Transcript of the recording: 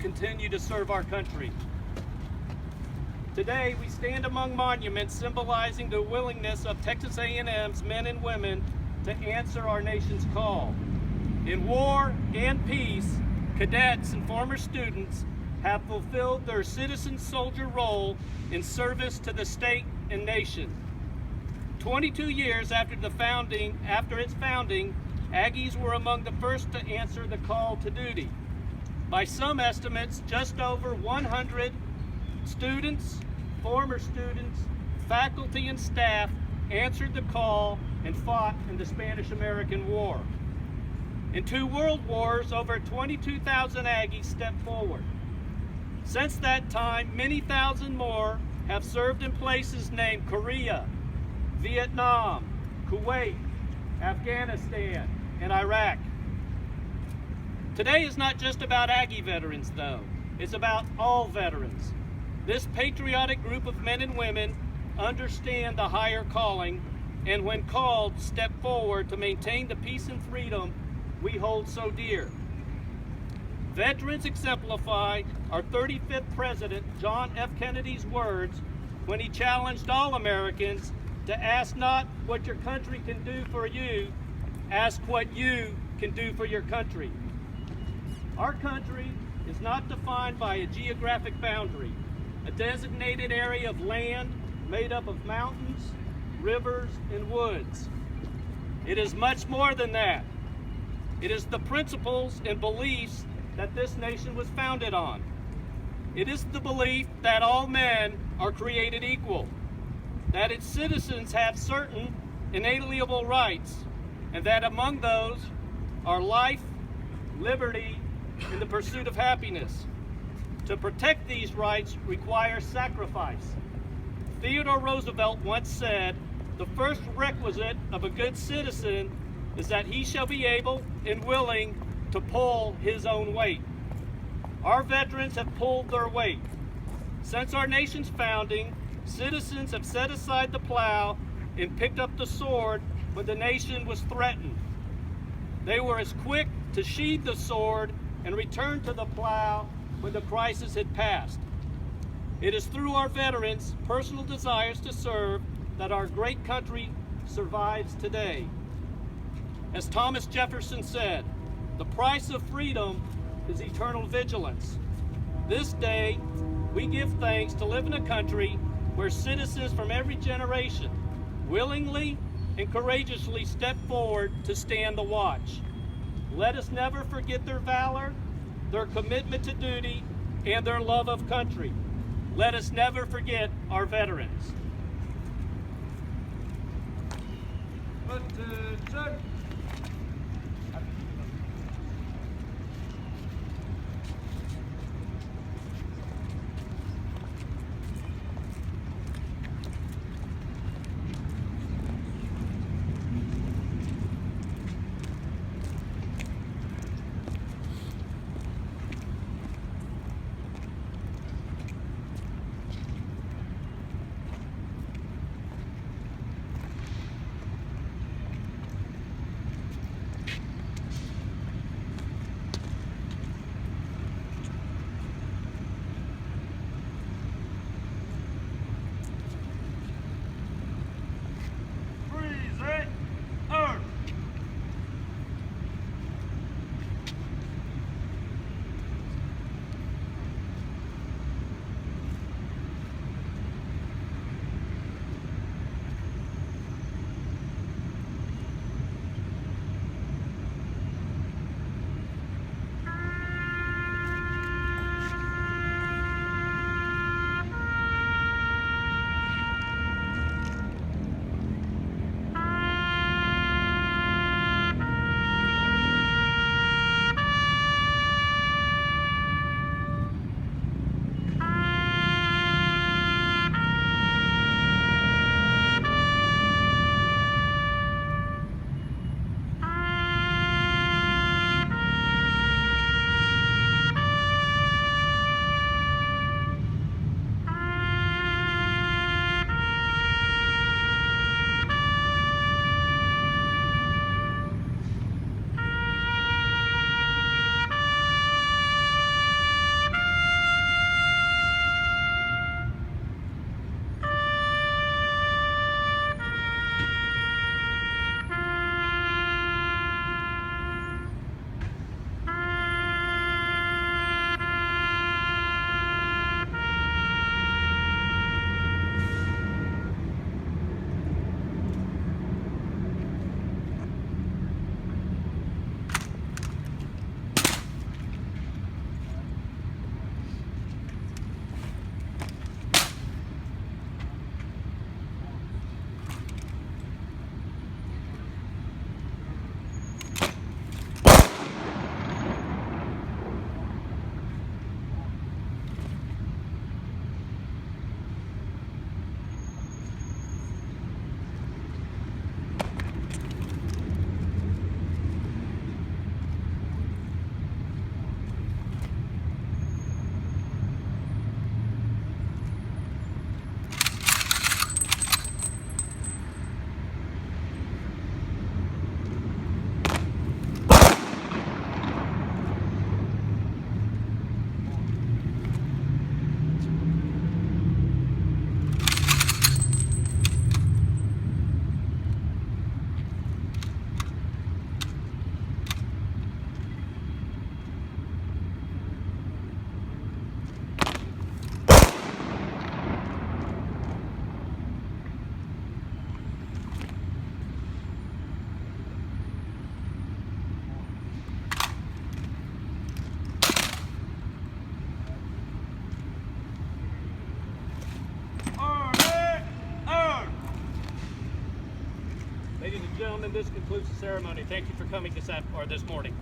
continue to serve our country. Today, we stand among monuments symbolizing the willingness of Texas A&M's men and women to answer our nation's call. In war and peace, cadets and former students have fulfilled their citizen soldier role in service to the state and nation. 22 years after its founding, Aggies were among the first to answer the call to duty. By some estimates, just over 100 students, former students, faculty, and staff answered the call and fought in the Spanish-American War. In 2 world wars, over 22,000 Aggies stepped forward. Since that time, many thousand more have served in places named Korea, Vietnam, Kuwait, Afghanistan, and Iraq. Today is not just about Aggie veterans, though. It's about all veterans. This patriotic group of men and women understand the higher calling, and when called, step forward to maintain the peace and freedom we hold so dear. Veterans exemplify our 35th President, John F. Kennedy's words when he challenged all Americans to ask not what your country can do for you, ask what you can do for your country. Our country is not defined by a geographic boundary, a designated area of land made up of mountains, rivers, and woods. It is much more than that. It is the principles and beliefs that this nation was founded on. It is the belief that all men are created equal, that its citizens have certain inalienable rights, and that among those are life, liberty, and the pursuit of happiness. To protect these rights requires sacrifice. Theodore Roosevelt once said, "The first requisite of a good citizen is that he shall be able and willing to pull his own weight." Our veterans have pulled their weight. Since our nation's founding, citizens have set aside the plow and picked up the sword when the nation was threatened. They were as quick to sheathe the sword and return to the plow when the crisis had passed. It is through our veterans' personal desires to serve that our great country survives today. As Thomas Jefferson said, the price of freedom is eternal vigilance. This day, we give thanks to live in a country where citizens from every generation willingly and courageously step forward to stand the watch. Let us never forget their valor, their commitment to duty, and their love of country. Let us never forget our veterans. Attention. gentlemen, this concludes the ceremony. Thank you for coming this morning.